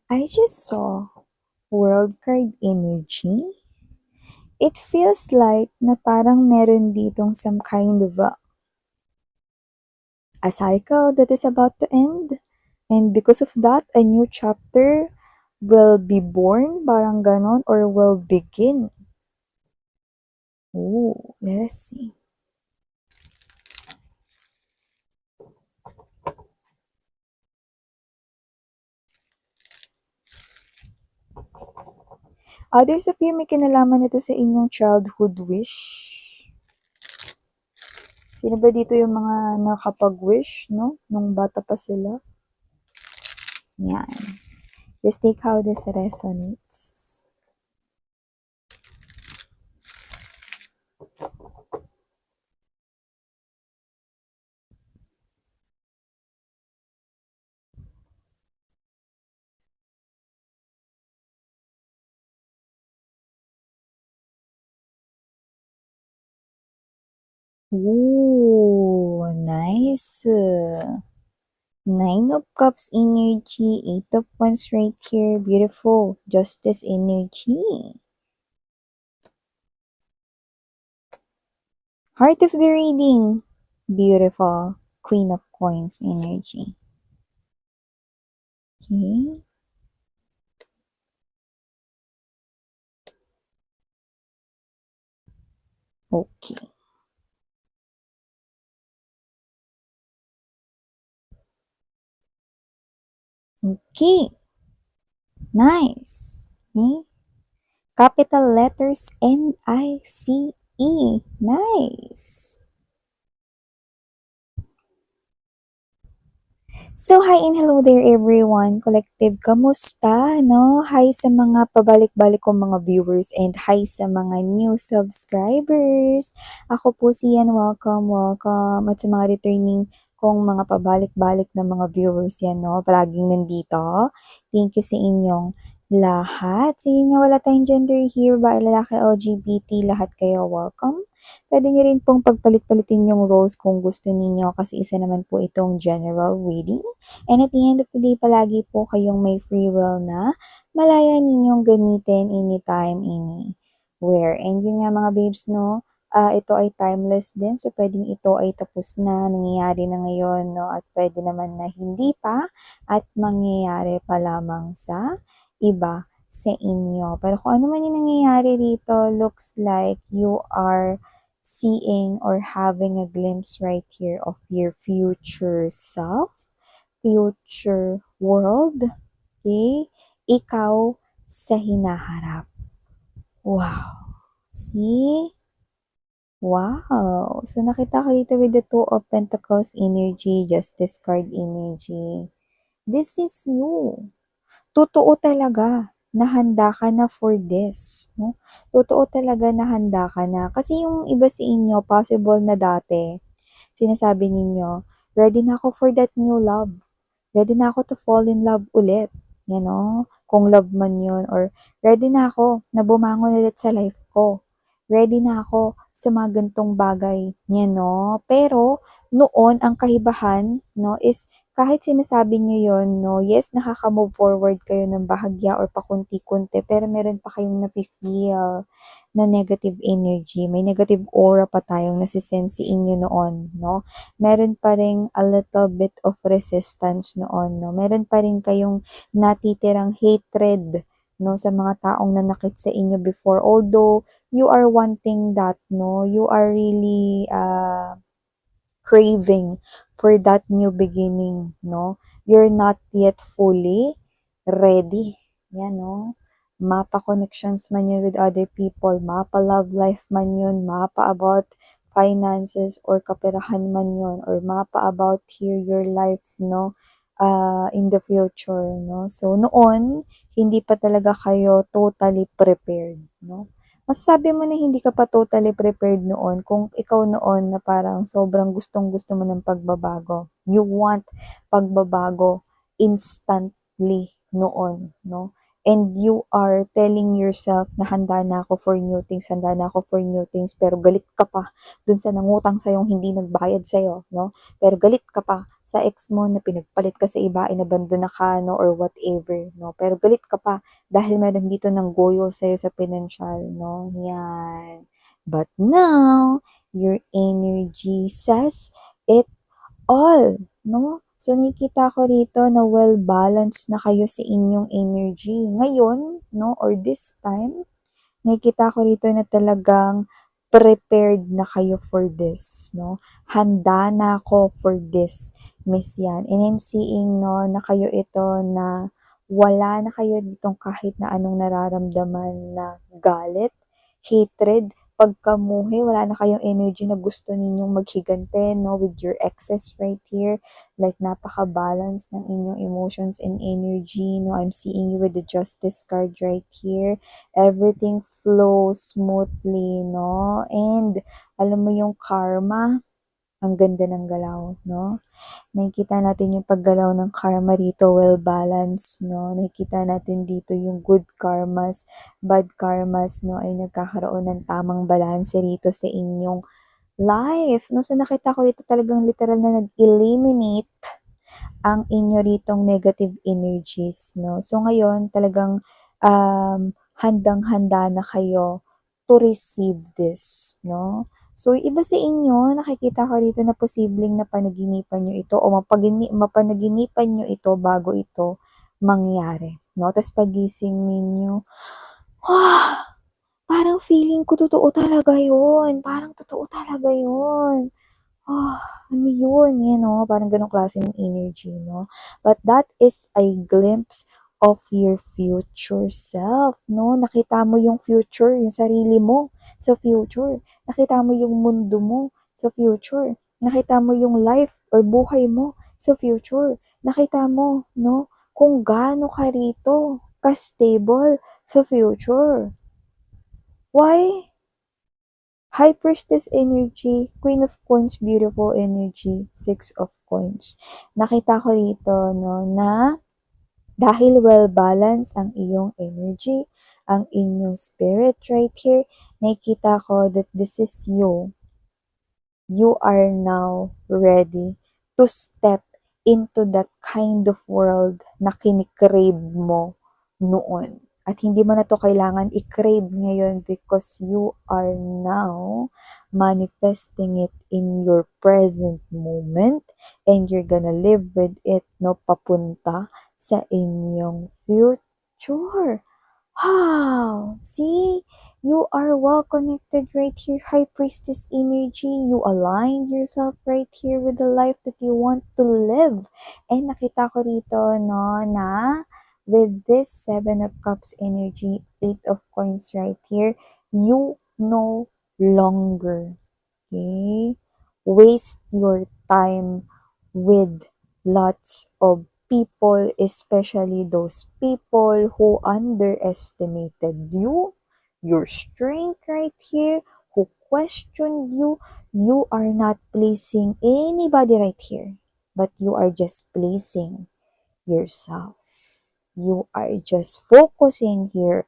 I just saw World Card Energy. It feels like na parang meron ditong some kind of a cycle that is about to end. And because of that, a new chapter will be born, parang ganon, or will begin. Ooh, let's see. Others of you may kinalaman ito sa inyong childhood wish. Sino ba dito yung mga nakapag-wish, no? Nung bata pa sila? Yan. Just take how this resonates. Ooh, nice. Nine of Cups energy, Eight of Wands right here. Beautiful. Justice energy. Heart of the reading. Beautiful. Queen of Coins energy. Okay. Okay. Okay. Nice. Okay. Capital letters NICE. Nice. So, hi and hello there everyone. Collective, kamusta? No? Hi sa mga pabalik-balik kong mga viewers and hi sa mga new subscribers. Ako po si Yan. Welcome, welcome. At sa mga returning kong mga pabalik-balik na mga viewers yan, no? Palaging nandito. Thank you sa inyong lahat. Sige nga, wala tayong gender here, ba lalaki, LGBT, lahat kayo welcome. Pwede nyo rin pong pagpalit-palitin yung roles kung gusto ninyo kasi isa naman po itong general reading. And at the end of the day, palagi po kayong may free will na malaya ninyong gamitin anytime, anywhere. And yun nga mga babes, no? Ito ay timeless din. So, pwedeng ito ay tapos na, nangyayari na ngayon, no? At pwede naman na hindi pa at mangyayari pa lamang sa iba sa inyo. Pero kung ano man yung nangyayari dito, looks like you are seeing or having a glimpse right here of your future self, future world, okay? Ikaw sa hinaharap. Wow. See? Wow. So, nakita ko dito with the Two of Pentacles energy, Justice card energy. This is you. Totoo talaga na handa ka na for this, no? Totoo talaga na handa ka na. Kasi yung iba sa inyo, possible na dati, sinasabi ninyo, ready na ako for that new love. Ready na ako to fall in love ulit. You know? Kung love man yun. Or ready na ako na bumangon ulit sa life ko. Ready na ako sa mga gantong bagay. You know? Pero, noon, ang kahibahan, no, is kahit sinasabi nyo yun, no, yes, nakaka-move forward kayo ng bahagya or pakunti-kunti, pero meron pa kayong nafe-feel na negative energy. May negative aura pa tayong nasisense inyo noon, no? Meron pa rin a little bit of resistance noon, no? Meron pa rin kayong natitirang hatred, no, sa mga taong nanakit sa inyo before. Although, you are wanting that, no? You are really, craving for that new beginning, no? You're not yet fully ready. Yan, no? Mapa connections man yun with other people, mapa love life man yun, mapa about finances or kaperahan man yun, or mapa about here your life, no? In the future, no? So, noon, hindi pa talaga kayo totally prepared, no? Masasabi mo na hindi ka pa totally prepared noon kung ikaw noon na parang sobrang gustong-gusto mo ng pagbabago. You want pagbabago instantly noon, no? And you are telling yourself na handa na ako for new things, handa na ako for new things, pero galit ka pa dun sa nangutang sa'yong hindi nagbayad sa'yo, no? Pero galit ka pa sa sa ex mo na pinagpalit ka sa iba, inabandona ka, no, or whatever, no. Pero galit ka pa dahil meron dito ng goyo sa'yo sa pinansyal, no. Yan. But now, your energy says it all, no? So, nakikita ko rito na well-balanced na kayo sa inyong energy. Ngayon, no, or this time, nakikita ko rito na talagang prepared na kayo for this, no? Handa na ako for this, Miss Yan. And I'm seeing, no, na kayo ito na wala na kayo ditong kahit na anong nararamdaman na galit, hatred, pagkamuhi, wala na kayong energy na gusto ninyong maghigante, no, with your excess right here. Like, napaka-balance ng inyong emotions and energy, no. I'm seeing you with the Justice card right here. Everything flows smoothly, no? And alam mo yung karma, ang ganda ng galaw, no? Nakikita natin yung paggalaw ng karma rito, well balanced, no? Nakikita natin dito yung good karmas, bad karmas, no? Ay nagkakaroon ng tamang balanse rito sa inyong life, no? So nakita ko dito talagang literal na nag-eliminate ang inyo ritong negative energies, no? So ngayon talagang handang-handa na kayo to receive this, no? So iba sa inyo, nakikita ko dito na posibleng napanaginipan nyo ito o mapanaginipan nyo ito bago ito mangyari, no? Tapos pagising ninyo, parang feeling ko totoo talaga yun. Parang totoo talaga yun. Oh, ano yun, parang ganong klase ng energy, no? But that is a glimpse of your future self, no? Nakita mo yung future, yung sarili mo sa future. Nakita mo yung mundo mo sa future. Nakita mo yung life or buhay mo sa future. Nakita mo, no? Kung gaano ka rito ka-stable sa future. Why? High Priestess energy, Queen of Coins, beautiful energy, Six of Coins. Nakita ko rito, no, na dahil well-balanced ang iyong energy, ang inyong spirit right here, nakikita ko that this is you. You are now ready to step into that kind of world na kinikrave mo noon. At hindi mo na to kailangan i-crave ngayon because you are now manifesting it in your present moment and you're gonna live with it, no, papunta sa inyong future. Wow! See? You are well connected right here, High Priestess energy. You aligned yourself right here with the life that you want to live. And nakita ko rito, no, na with this Seven of Cups energy, Eight of Coins right here, you no longer, okay, waste your time with lots of people, especially those people who underestimated you, your strength right here, who questioned you. You are not pleasing anybody right here, but you are just pleasing yourself. You are just focusing here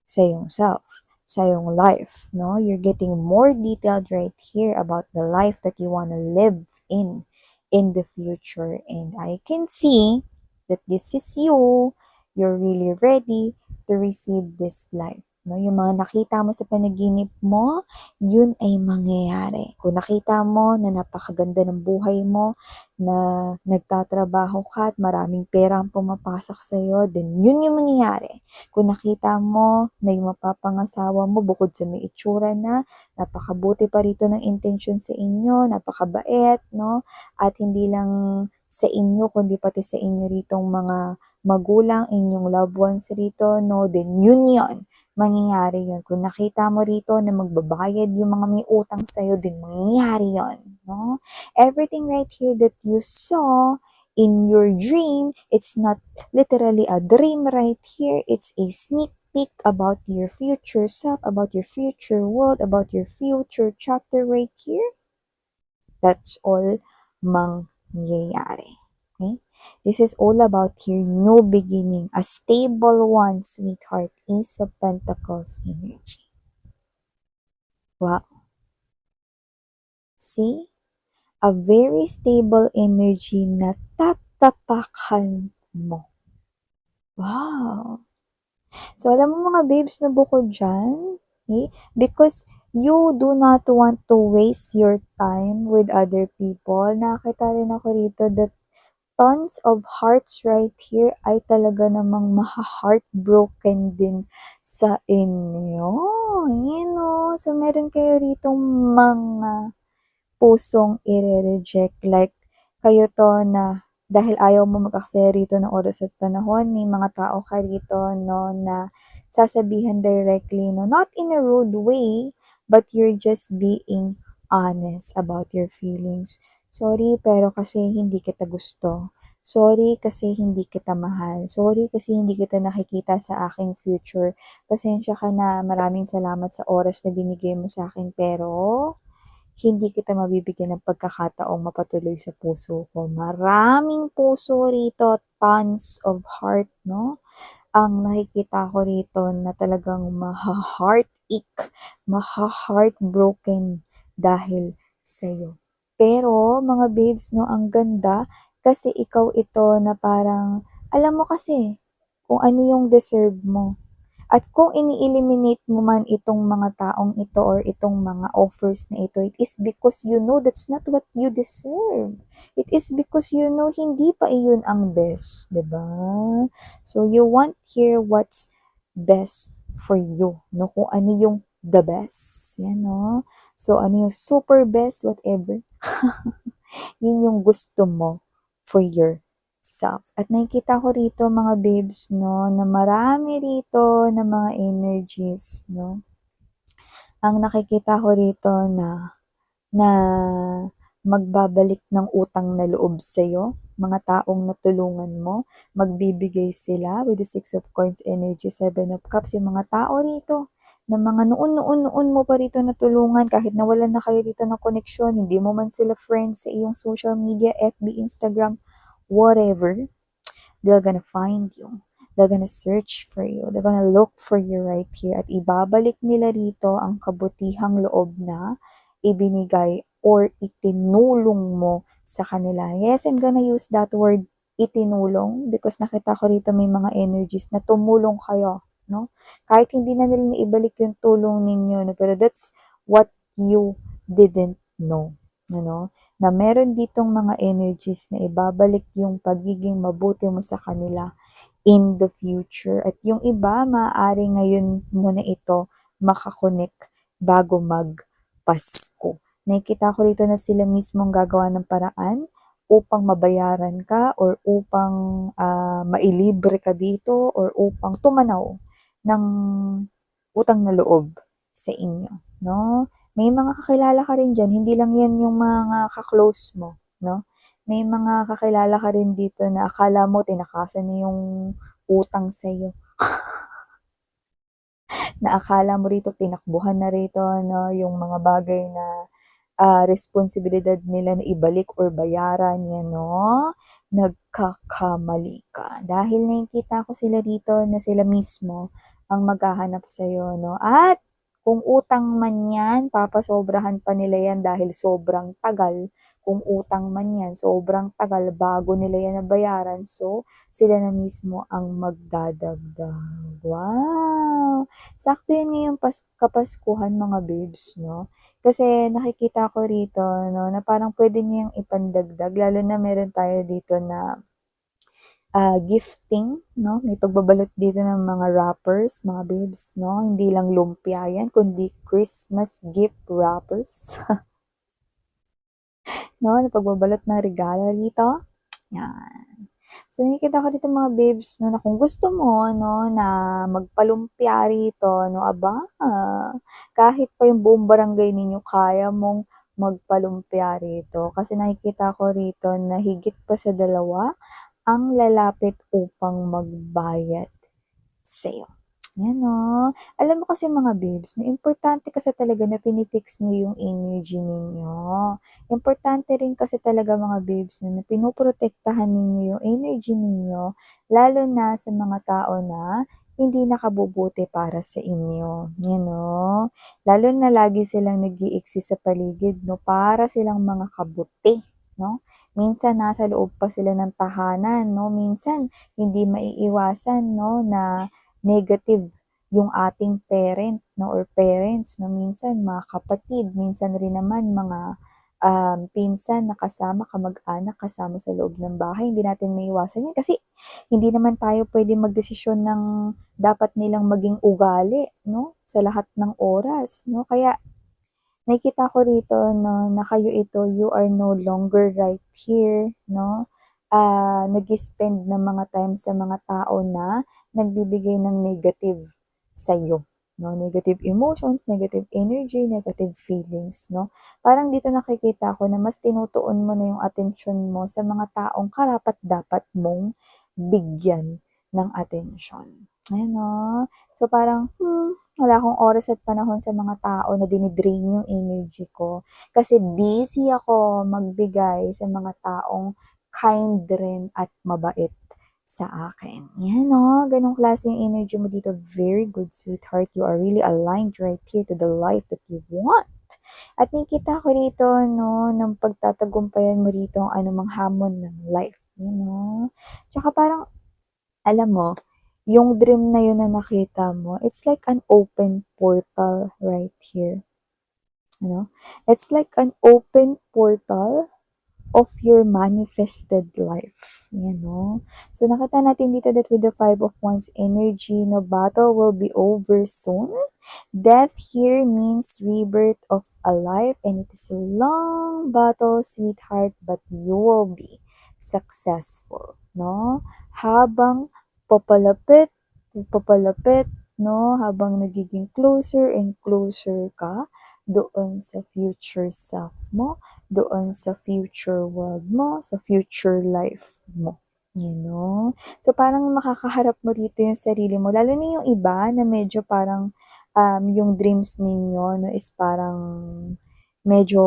sa iyong self, sa iyong life, no? You're getting more detailed right here about the life that you want to live in the future. And I can see that this is you. You're really ready to receive this life. No, yung mga nakita mo sa panaginip mo, yun ay mangyayari. Kung nakita mo na napakaganda ng buhay mo, na nagtatrabaho ka at maraming pera ang pumapasok sa iyo, then yun yung mangyayari. Kung nakita mo na yung mapapangasawa mo, bukod sa may itsura na, napakabuti pa rito ng intention sa inyo, napakabait, no? At hindi lang sa inyo, kundi pati sa inyo ritong mga magulang, inyong loved ones rito, no? Then yun yun, mangyayari yun. Kung nakita mo rito na magbabayad yung mga may utang sa'yo, then mangyayari yun, no? Everything right here that you saw in your dream, it's not literally a dream right here. It's a sneak peek about your future self, about your future world, about your future chapter right here. That's all mangyayari. Okay? This is all about your new beginning, a stable one, sweetheart, Ace of Pentacles energy. Wow. See? a very stable energy na tatapakan mo. Wow! So, alam mo mga babes na bukod dyan, because you do not want to waste your time with other people, nakita rin ako rito that tons of hearts right here ay talaga namang maha-heartbroken din sa inyo. Ayan o. So, meron kayo rito mga pusong ire-reject. Like, kayo to na dahil ayaw mo mag-aksaya rito ng oras at panahon, may mga tao ka rito, no, na sasabihan directly, no, not in a rude way, but you're just being honest about your feelings. Sorry, pero kasi hindi kita gusto. Sorry kasi hindi kita mahal. Sorry kasi hindi kita nakikita sa aking future. Pasensya ka na, maraming salamat sa oras na binigay mo sa akin, pero hindi kita mabibigyan ng pagkakataong mapatuloy sa puso ko. Maraming puso rito, tons of heart, no? Ang nakikita ko rito na talagang maha-heartache, maha-heartbroken dahil sa'yo. Pero, mga babes, no, ang ganda kasi ikaw ito na parang, alam mo kasi kung ano yung deserve mo. At kung ini-eliminate mo man itong mga taong ito or itong mga offers na ito, it is because you know that's not what you deserve. It is because you know hindi pa iyon ang best, 'di ba? So you want here what's best for you, no? Kung ano yung the best, yan, no? So ano yung super best, whatever. Yun yung gusto mo for yourself. At nakikita ko rito mga babes, no, na marami rito na mga energies, no. Ang nakikita ko rito na magbabalik ng utang na loob sa'yo, mga taong natulungan mo, magbibigay sila with the Six of Coins energy, Seven of Cups, yung mga tao rito, na mga noon mo pa rito natulungan, kahit nawalan na kayo rito ng koneksyon, hindi mo man sila friends sa iyong social media, FB, Instagram, whatever, they're gonna find you. They're gonna search for you. They're gonna look for you right here. At ibabalik nila rito ang kabutihang loob na ibinigay or itinulong mo sa kanila. Yes, I'm gonna use that word, itinulong, because nakita ko rito may mga energies na tumulong kayo, no? Kahit hindi na nila naibalik yung tulong ninyo, no? Pero that's what you didn't know. Ano? Na meron ditong mga energies na ibabalik yung pagiging mabuti mo sa kanila in the future. At yung iba, maaari ngayon mo na ito makakonek bago mag-Pasko. Nakikita ko rito na sila mismo ang gagawa ng paraan upang mabayaran ka or upang mailibre ka dito or upang tumanaw ng utang na loob sa inyo, no? May mga kakilala ka rin dyan, hindi lang yan yung mga ka-close mo, no? May mga kakilala ka rin dito na akala mo tinakasan na yung utang sa'yo. Na akala mo rito tinakbuhan na rito, no? Yung mga bagay na responsibilidad nila na ibalik or bayaran yan, no? Nagkakamali ka. Dahil nakikita ko sila dito na sila mismo ang maghahanap sa'yo, no? At kung utang man yan, papasobrahan pa nila yan dahil sobrang tagal. Kung utang man yan, sobrang tagal bago nila yan nabayaran. So, sila na mismo ang magdadagdag. Wow! Sakto yun ngayong kapaskuhan mga babes, no? Kasi nakikita ko rito, no, na parang pwede niyo yung ipandagdag, lalo na meron tayo dito na gifting, no? May pagbabalot dito ng mga wrappers, mga babes, no? Hindi lang lumpia yan, kundi Christmas gift wrappers. No? Na pagbabalot ng regalo dito. Yan. So, nakikita ko dito mga babes, no, na kung gusto mo, no, na magpalumpia rito, no, aba, kahit pa yung buong barangay ninyo, kaya mong magpalumpia rito. Kasi nakikita ko rito na higit pa sa 2 ang lalapit upang magbayad sa'yo. Yan o. Alam mo kasi mga babes, no, importante kasi talaga na pinifix nyo yung energy ninyo. Importante rin kasi talaga mga babes, no, na pinoprotektahan ninyo yung energy ninyo, lalo na sa mga tao na hindi nakabubuti para sa inyo, you know? Lalo na lagi silang nag-i-exist sa paligid 'no, para silang mga kabuti 'no? Minsan nasa loob pa sila ng tahanan 'no, minsan hindi maiiwasan 'no na negative yung ating parent 'no or parents 'no, minsan mga kapatid, minsan rin naman mga, pinsan na kasama, kamag-anak kasama sa loob ng bahay. Hindi natin maiiwasan 'yan kasi hindi naman tayo puwedeng magdesisyon ng dapat nilang maging ugali 'no, sa lahat ng oras 'no. Kaya nakikita ko rito 'no, na kayo ito, you are no longer right here 'no, nag-spend ng mga time sa mga tao na nagbibigay ng negative sa'yo 'no, negative emotions, negative energy, negative feelings 'no. Parang dito nakikita ko na mas tinutuon mo na yung atensyon mo sa mga taong karapat-dapat mong bigyan ng atensyon, ayan 'no. So parang, wala akong oras at panahon sa mga tao na dini-drain yung energy ko, kasi busy ako magbigay sa mga taong kind rin at mabait sa akin. 'Yan 'no, gano'ng klase yung energy mo dito, very good sweetheart, you are really aligned right here to the life that you want. At nakikita ko rito 'no, ng pagtatagumpayan mo rito ang anumang hamon ng life, you know. Tsaka parang alam mo, yung dream na yun na nakita mo, it's like an open portal right here, you know? It's like an open portal of your manifested life, you know? So nakita natin dito that with the Five of Wands energy, no battle will be over soon. Death here means rebirth of a life, and it is a long battle, sweetheart, but you will be successful, no? Habang papalapit, papalapit, no? Habang nagiging closer and closer ka doon sa future self mo, doon sa future world mo, sa future life mo. You know? So, parang makakaharap mo rito yung sarili mo. Lalo na yung iba na medyo parang yung dreams ninyo no, is parang medyo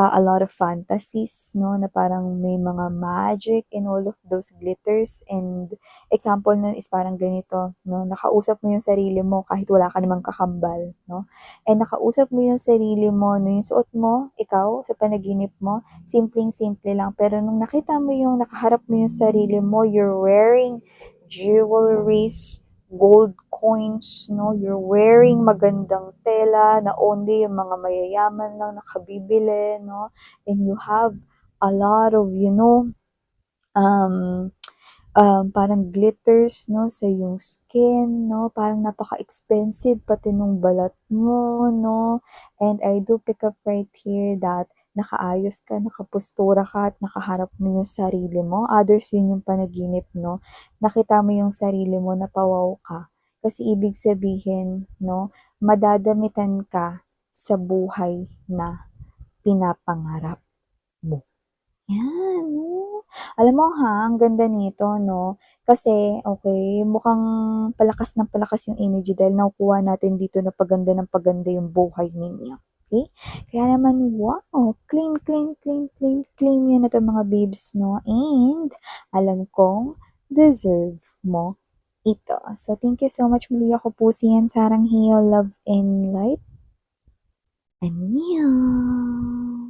a lot of fantasies, no, na parang may mga magic and all of those glitters and example nun is parang ganito, no, nakausap mo yung sarili mo kahit wala ka namang kakambal, no, and nakausap mo yung sarili mo, no, yung suot mo, ikaw, sa panaginip mo, simpleng-simple lang, pero nung nakita mo yung, nakaharap mo yung sarili mo, you're wearing jewelries, gold coins, no? You're wearing magandang tela na only yung mga mayayaman lang nakabibili, no? And you have a lot of, um, parang glitters, no, sa yung skin, no, parang napaka-expensive pati nung balat mo, no, and I do pick up right here that nakaayos ka, nakapustura ka at nakaharap mo yung sarili mo. Others, yun yung panaginip, no, nakita mo yung sarili mo, napawaw ka. Kasi ibig sabihin, no, madadamitan ka sa buhay na pinapangarap mo. Yan, oh. Alam mo ha, ang ganda nito 'no, kasi okey, mukhang palakas ng palakas yung energy dahil nakukuha natin dito na paganda ng paganda yung buhay ninyo, okey? Kaya naman wow, claim, claim, claim, claim, claim niyo na 'to mga babes 'no, and alam kong deserve mo ito. So thank you so much muli, ako po si Yan Sarang Heal, Love and Light. Annyeong!